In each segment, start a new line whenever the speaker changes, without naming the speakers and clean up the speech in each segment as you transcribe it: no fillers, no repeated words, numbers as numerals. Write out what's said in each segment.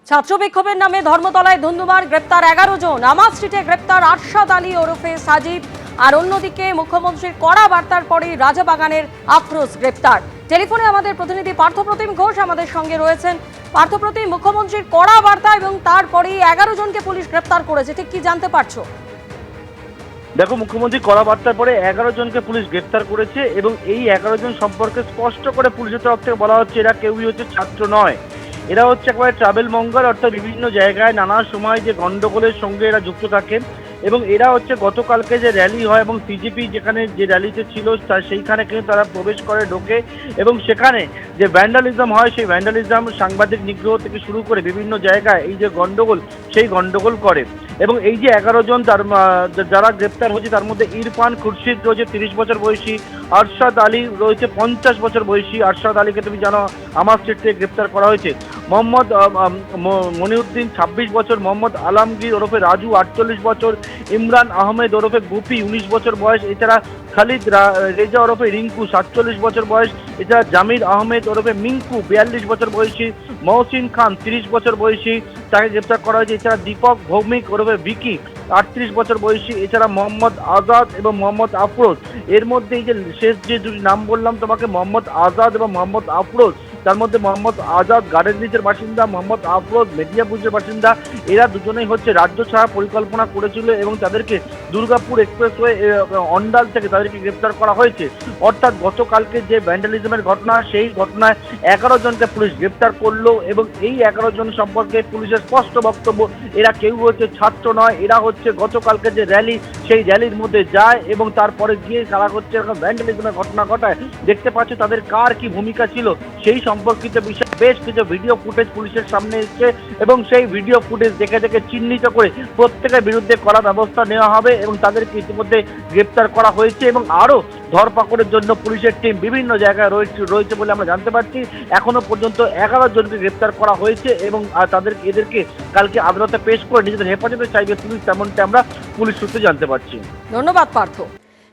ছাত্র বিক্ষোভের নামে ধর্মতলায় ধুন্ধুমার, গ্রেপ্তার 11 জন। নামাজ স্ট্রিটে গ্রেপ্তার আরশাদ আলী ওরফে সাজিদ। আর অন্যদিকে মুখ্যমন্ত্রীর কড়া বার্তার পরেই রাজাবাগানের আফরোজ গ্রেপ্তার। টেলিফোনে আমাদের প্রতিনিধি পার্থপ্রতিম ঘোষ আমাদের সঙ্গে রয়েছেন। পার্থপ্রতিম, মুখ্যমন্ত্রীর কড়া বার্তা এবং তারপরেই 11 জনকে পুলিশ গ্রেপ্তার করেছে, ঠিক কি জানতে পারছো?
দেখো, মুখ্যমন্ত্রী কড়া বার্তার পরে 11 জনকে পুলিশ গ্রেপ্তার করেছে এবং এই 11 জন সম্পর্কে স্পষ্ট করে পুলিশের তরফ থেকে বলা হচ্ছে এরা কেউই হচ্ছে ছাত্র নয়, এরা হচ্ছে একেবারে ট্রাভেল মঙ্গল, অর্থাৎ বিভিন্ন জায়গায় নানা সময় যে গন্ডগোলের সঙ্গে এরা যুক্ত থাকে। এবং এরা হচ্ছে গতকালকে যে র্যালি হয় এবং সিজেপি যেখানে যে র্যালিতে ছিল সেইখানে কিন্তু তারা প্রবেশ করে ঢোকে এবং সেখানে যে ভ্যান্ডালিজম হয় সেই ভ্যান্ডালিজম, সাংবাদিক নিগ্রহ থেকে শুরু করে বিভিন্ন জায়গায় এই যে গন্ডগোল সেই গন্ডগোল করে। এবং এই যে 11 জন যারা গ্রেপ্তার হয়েছে তার মধ্যে ইরফান খুরশিদ রয়েছে 30 বছর বয়সী, আরশাদ আলী রয়েছে 50 বছর বয়সী। আরশাদ আলীকে তুমি জানো আমার স্ট্রিট থেকে গ্রেপ্তার করা হয়েছে। মোহাম্মদ মনিউদ্দিন 26 বছর, মোহাম্মদ আলমগীর ওরফে রাজু 48 বছর, ইমরান আহমেদ ওরফে গুপি 19 বছর বয়স, এছাড়া খালিদ রেজা ওরফে রিঙ্কু 47 বছর বয়স, এছাড়া জামির আহমেদ ওরফে মিঙ্কু 42 বছর বয়সী, মহসিন খান 30 বছর বয়সী, তাকে গ্রেপ্তার করা হয়েছে। এছাড়া দীপক ভৌমিক ওরফে ভিকি 38 বছর বয়সী, এছাড়া মোহাম্মদ আজাদ এবং মোহাম্মদ আফরোজ। এর মধ্যে এই যে শেষ যে দুটি নাম বললাম তোমাকে, মোহাম্মদ আজাদ এবং মোহাম্মদ আফরোজ, তার মধ্যে মোহাম্মদ আজাদ গার্ডেন রিচের বাসিন্দা, মোহাম্মদ আফরোজ মেদিয়াপুরের বাসিন্দা। এরা দুজনেই হচ্ছে রাজ্য ছাড়া পরিকল্পনা করেছিল এবং তাদেরকে দুর্গাপুর এক্সপ্রেসওয়ে অন্ডাল থেকে তাদেরকে গ্রেপ্তার করা হয়েছে। অর্থাৎ গতকালকে যে ভ্যান্ডালিজমের ঘটনা, সেই ঘটনায় 11 জনকে পুলিশ গ্রেপ্তার করলো এবং এই 11 জন সম্পর্কে পুলিশের স্পষ্ট বক্তব্য এরা কেউ হচ্ছে ছাত্র নয়, এরা হচ্ছে গতকালকে যে র্যালি সেই র্যালির মধ্যে যায় এবং তারপরে গিয়ে তারা হচ্ছে ভ্যান্ডালিজমের ঘটনা ঘটায়। দেখতে পাচ্ছ তাদের কার কি ভূমিকা ছিল সেই সম্পর্কিত বিষয়ে বেশ কিছু ভিডিও ফুটেজ পুলিশের সামনে এসেছে এবং সেই ভিডিও ফুটেজ দেখে দেখে চিহ্নিত করে প্রত্যেকের বিরুদ্ধে কড়া ব্যবস্থা নেওয়া হবে এবং তাদেরকে ইতিমধ্যে গ্রেপ্তার করা হয়েছে এবং আরও ধরপাকড়ের জন্য পুলিশের টিম বিভিন্ন জায়গায় রয়েছে বলে আমরা জানতে পারছি। এখনো পর্যন্ত 11 জনকে গ্রেপ্তার করা হয়েছে এবং এদেরকে কালকে আদালতে পেশ করে নিজেদের হেফাজতে চাইবে পুলিশ, তেমনটা আমরা পুলিশ সূত্রে জানতে পারছি।
ধন্যবাদ পার্থ।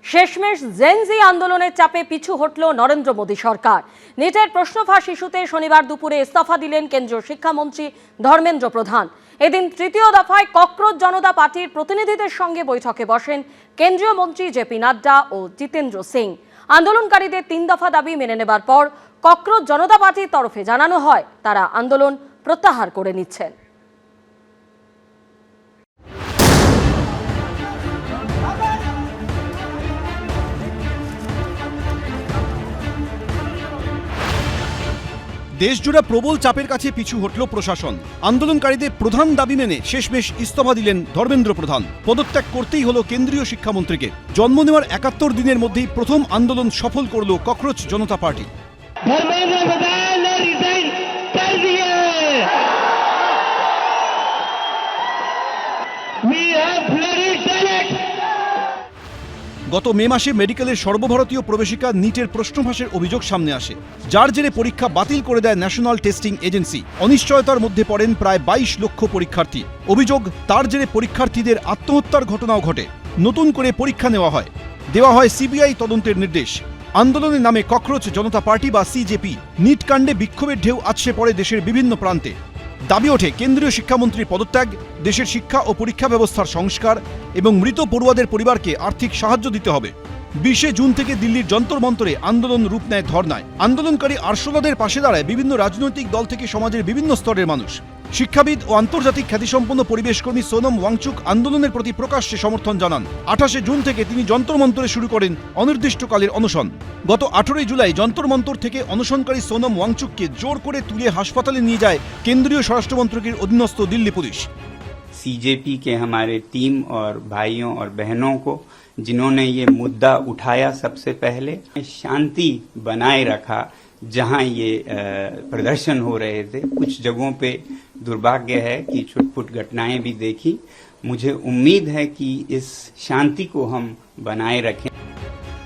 শেষমেশ জেনজি আন্দোলনের চাপে পিছু হটল নরেন্দ্র মোদী সরকার। নিটের প্রশ্ন ফাঁস ইস্যুতে শনিবার দুপুরে ইস্তফা দিলেন কেন্দ্রীয় শিক্ষামন্ত্রী ধর্মেন্দ্র প্রধান। এদিন তৃতীয় দফায় ককরোচ জনতা পার্টির প্রতিনিধিদের সঙ্গে বৈঠকে বসেন কেন্দ্রীয় মন্ত্রী জেপি নাড্ডা ও জিতেন্দ্র সিং। আন্দোলনকারীদের 3 দফা দাবি মেনে নেবার পর ককরোচ জনতা পার্টির তরফে জানানো হয় তারা আন্দোলন প্রত্যাহার করে নিচ্ছেন।
দেশজুড়ে প্রবল চাপের কাছে পিছু হটল প্রশাসন। আন্দোলনকারীদের প্রধান দাবি মেনে শেষমেশ ইস্তফা দিলেন ধর্মেন্দ্র প্রধান। পদত্যাগ করতেই হলো কেন্দ্রীয় শিক্ষামন্ত্রীকে। জন্ম নেওয়ার 71 দিনের মধ্যেই প্রথম আন্দোলন সফল করল ককরোচ জনতা পার্টি। গত মে মাসে মেডিকেলের সর্বভারতীয় প্রবেশিকা নিটের প্রশ্নফাঁসের অভিযোগ সামনে আসে, যার জেরে পরীক্ষা বাতিল করে দেয় ন্যাশনাল টেস্টিং এজেন্সি। অনিশ্চয়তার মধ্যে পড়েন প্রায় 22 লক্ষ পরীক্ষার্থী। অভিযোগ, তার জেরে পরীক্ষার্থীদের আত্মহত্যার ঘটনাও ঘটে। নতুন করে পরীক্ষা দেওয়া হয় সিবিআই তদন্তের নির্দেশ। আন্দোলনের নামে ককরোচ জনতা পার্টি বা সিজেপি নিট কাণ্ডে বিক্ষোভের ঢেউ আছড়ে পড়ে দেশের বিভিন্ন প্রান্তে। দাবি ওঠে কেন্দ্রীয় শিক্ষামন্ত্রীর পদত্যাগ, দেশের শিক্ষা ও পরীক্ষা ব্যবস্থার সংস্কার এবং মৃত পড়ুয়াদের পরিবারকে আর্থিক সাহায্য দিতে হবে। 20 জুন থেকে দিল্লির যন্তর মন্তরে আন্দোলন রূপ নেয় ধর্নায়। আন্দোলনকারী আরশোলাদের পাশে দাঁড়ায় বিভিন্ন রাজনৈতিক দল থেকে সমাজের বিভিন্ন স্তরের মানুষ। শিক্ষাবিদ ও আন্তর্জাতিক খ্যাতিসম্পন্ন পরিবেশকর্মী সোনম ওয়াংচুক আন্দোলনের প্রতি প্রকাশ্যে সমর্থন জানান। 28 জুন থেকে তিনি যন্তর মন্তরে শুরু করেন অনির্দিষ্টকালের অনশন। গত 18 জুলাই যন্তর মন্তর থেকে অনশনকারী সোনম ওয়াংচুককে জোর করে তুলে হাসপাতালে নিয়ে যায় কেন্দ্রীয় স্বরাষ্ট্রমন্ত্রকের অধীনস্থ দিল্লি পুলিশ।
सीजेपी के हमारे टीम और भाइयों और बहनों को जिन्होंने ये मुद्दा उठाया, सबसे पहले शांति बनाए रखा जहां ये प्रदर्शन हो रहे थे। कुछ जगहों पे दुर्भाग्य है कि छुटपुट घटनाएं भी देखी। मुझे उम्मीद है कि इस शांति को हम बनाए रखें।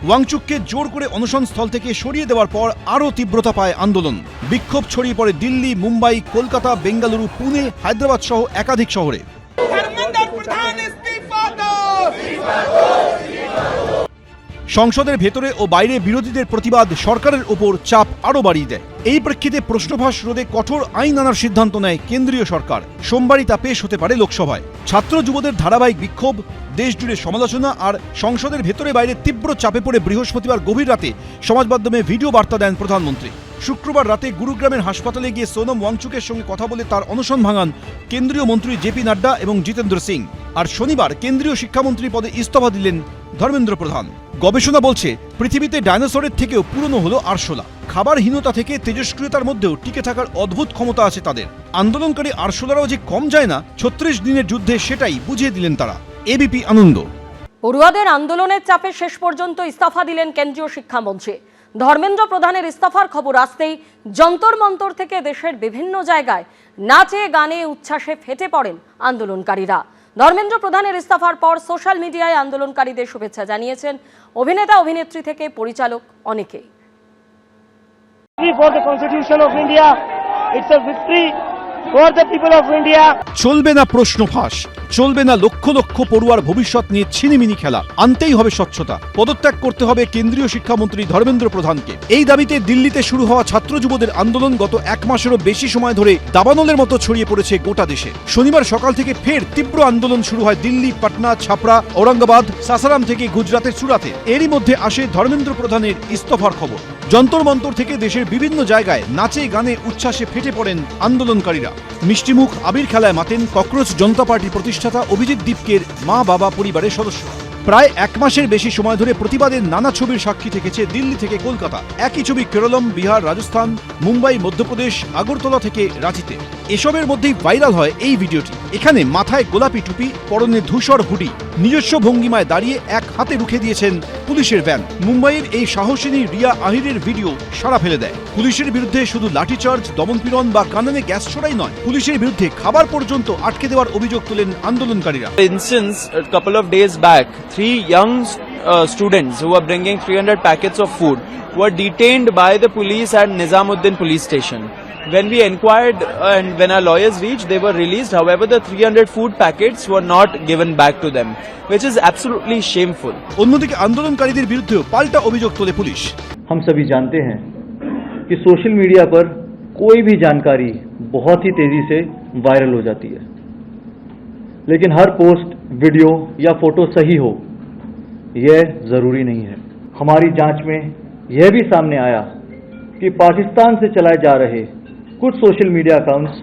ওয়াংচুককে জোর করে অনশনস্থল থেকে সরিয়ে দেওয়ার পর আরও তীব্রতা পায় আন্দোলন। বিক্ষোভ ছড়িয়ে পড়ে দিল্লি, মুম্বাই, কলকাতা, বেঙ্গালুরু, পুনে, হায়দ্রাবাদ সহ একাধিক শহরে। সংসদের ভেতরে ও বাইরে বিরোধীদের প্রতিবাদ সরকারের ওপর চাপ আরও বাড়িয়ে দেয়। এই প্রেক্ষিতে প্রশ্নফাঁস রোধে কঠোর আইন আনার সিদ্ধান্ত নেয় কেন্দ্রীয় সরকার। সোমবারই তা পেশ হতে পারে লোকসভায়। ছাত্র যুবদের ধারাবাহিক বিক্ষোভ, দেশজুড়ে সমালোচনা আর সংসদের ভেতরে বাইরে তীব্র চাপে পড়ে বৃহস্পতিবার গভীর রাতে সমাজ মাধ্যমে ভিডিও বার্তা দেন প্রধানমন্ত্রী। শুক্রবার রাতে গুরুগ্রামের হাসপাতালে গিয়ে সোনম ওয়াংচুকের সঙ্গে কথা বলে তার অনশন ভাঙান কেন্দ্রীয় মন্ত্রী জেপি নাড্ডা এবং জিতেন্দ্র সিং। আর শনিবার কেন্দ্রীয় শিক্ষামন্ত্রী পদে ইস্তফা দিলেন ধর্মেন্দ্র প্রধান। গবেষণা বলছে পৃথিবীতে ডাইনোসরের থেকেও পুরনো হলো আরশোলা। খাবারহীনতা থেকে তেজস্ক্রিয়তার মধ্যেও টিকে থাকার অদ্ভুত ক্ষমতা আছে তাদের। আন্দোলনকারী আরশোলারাও যে কম যায় না 36 দিনের যুদ্ধে, সেটাই বুঝিয়ে দিলেন তারা। এবিপি আনন্দ।
পড়ুয়াদের আন্দোলনের চাপে শেষ পর্যন্ত ইস্তফা দিলেন কেন্দ্রীয় শিক্ষামন্ত্রী। ধর্মেন্দ্র প্রধানের ইস্তফার খবর আসতেই যন্তর মন্তর থেকে দেশের বিভিন্ন জায়গায় নাচে গানে উচ্ছ্বাসে ফেটে পড়েন আন্দোলনকারীরা। ধর্মেন্দ্র প্রধানের ইস্তফার পর সোশ্যাল মিডিয়ায় আন্দোলনকারীদের শুভেচ্ছা জানিয়েছেন অভিনেতা অভিনেত্রী থেকে পরিচালক অনেকেই।
For the Constitution of India, it's a victory for the people of India.
চলবে না প্রশ্ন ফাঁস, চলবে না লক্ষ লক্ষ পড়ুয়ার ভবিষ্যৎ নিয়ে ছিনিমিনি খেলা। আনতেই হবে স্বচ্ছতা। পদত্যাগ করতে হবে কেন্দ্রীয় শিক্ষামন্ত্রী ধর্মেন্দ্র প্রধানকে। এই দাবিতে দিল্লিতে শুরু হওয়া ছাত্র যুবদের আন্দোলন গত 1 মাসেরও বেশি সময় ধরে দাবানলের মতো ছড়িয়ে পড়েছে গোটা দেশে। শনিবার সকাল থেকে ফের তীব্র আন্দোলন শুরু হয় দিল্লি, পাটনা, ছাপড়া, ঔরঙ্গাবাদ, সাসারাম থেকে গুজরাতের সুরাতে। এরই মধ্যে আসে ধর্মেন্দ্র প্রধানের ইস্তফার খবর। যন্তর মন্তর থেকে দেশের বিভিন্ন জায়গায় নাচে গানে উচ্ছ্বাসে ফেটে পড়েন আন্দোলনকারীরা। মিষ্টিমুখ আবির খেলায় মাতেন ককরোচ জনতা পার্টির প্রতিষ্ঠাতা অভিজিৎ দীপকের মা বাবা পরিবারের সদস্য। প্রায় 1 মাসের বেশি সময় ধরে প্রতিবাদের নানা ছবির সাক্ষী থেকেছে দিল্লি থেকে কলকাতা। একই ছবি কেরলম, বিহার, রাজস্থান, মুম্বাই, মধ্যপ্রদেশ, আগরতলা থেকে রাঁচিতে। এসবের মধ্যেই ভাইরাল হয় এই ভিডিওটি। এখানে মাথায় গোলাপি টুপি, পরনে ধূসর হুডি, নিজস্ব ভঙ্গিমায় দাঁড়িয়ে এক হাতে রুখে দিয়েছেন পুলিশের ভ্যান। মুম্বাইয়ের এই সাহসিনী রিয়া আহিরের ভিডিও সাড়া ফেলে দেয়। পুলিশের বিরুদ্ধে শুধু লাঠিচার্জ, দমনপীড়ন বা কাননে গ্যাস ছড়াই নয়, পুলিশের বিরুদ্ধে খাবার পর্যন্ত আটকে দেওয়ার অভিযোগ তোলেন আন্দোলনকারীরা।
Instance a couple of days back, 3 young students who were bringing 300 packets of food were detained by the police at Nizamuddin police station. When we inquired and when our lawyers reached, they were released. However, the 300 food packets were not given back to them, which is absolutely shameful.
অন্যদিকে আন্দোলনকারীদের বিরুদ্ধেও পাল্টা অভিযোগ তোলে police.
हम सभी जानते हैं कि सोशल मीडिया पर कोई भी जानकारी बहुत ही तेजी से वायरल हो जाती है, लेकिन हर पोस्ट, वीडियो या फोटो सही हो यह जरूरी नहीं है। हमारी जांच में यह भी सामने आया कि पाकिस्तान से चलाए जा रहे कुछ social media accounts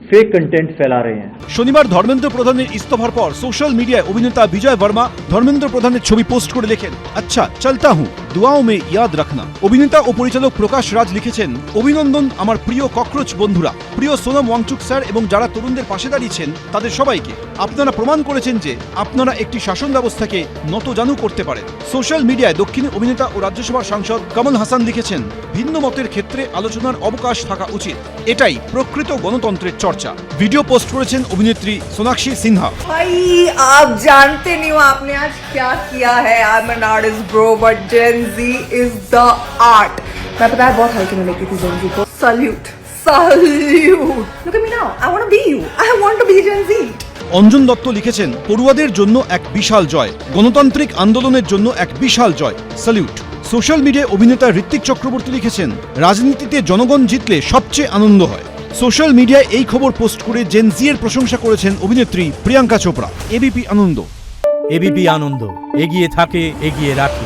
fake content फैला रहे हैं।
শনিবার ধর্মেন্দ্র প্রধানের ইস্তফার পর সোশ্যাল মিডিয়ায় অভিনেতা বিজয় বর্মা ধর্মেন্দ্র প্রধানের ছবি পোস্ট করে লেখেন, আচ্ছা চলতা হুঁ, দুয়াও মে ইয়াদ রাখনা। অভিনেতা ও পরিচালক প্রকাশ রাজ লিখেছেন, অভিনন্দন আমার প্রিয় ককরোচ বন্ধুরা, প্রিয় সোনম ওয়াংচুক স্যার এবং যারা তরুণদের পাশে দাঁড়িয়েছেন তাদের সবাইকে। আপনারা প্রমাণ করেছেন যে আপনারা একটি শাসন ব্যবস্থাকে নতজানু করতে পারেন। সোশ্যাল মিডিয়ায় দক্ষিণের অভিনেতা ও রাজ্যসভার সাংসদ কমল হাসান লিখেছেন, ভিন্ন মতের ক্ষেত্রে আলোচনার অবকাশ থাকা উচিত, এটাই প্রকৃত গণতন্ত্রের চর্চা। ভিডিও পোস্ট করেছেন অভিনেত্রী সোনাক্ষী সিনহা।
भाई आप जानते नहीं हो आपने आज क्या किया है। I am an artist bro, but Gen Z is the art. मैं पता है बहुत हल्के में लेती थी जेन ज़ी को। Salute salute. Look at me now, I want to be you, I want to be Gen Z.
Anjan Dutt লিখেছেন, পড়ুয়াদের জন্য এক বিশাল জয়, গণতান্ত্রিক আন্দোলনের জন্য এক বিশাল জয়, স্যালিউট। সোশ্যাল মিডিয়ায় অভিনেতা ঋত্বিক চক্রবর্তী লিখেছেন, রাজনীতিতে জনগণ জিতলে সবচেয়ে আনন্দ হয়। সোশ্যাল মিডিয়ায় এই খবর পোস্ট করে জেন জি এর প্রশংসা করেছেন অভিনেত্রী প্রিয়াঙ্কা চোপড়া। এবিপি আনন্দ।
এবিপি আনন্দ, এগিয়ে থাকে, এগিয়ে রাখে।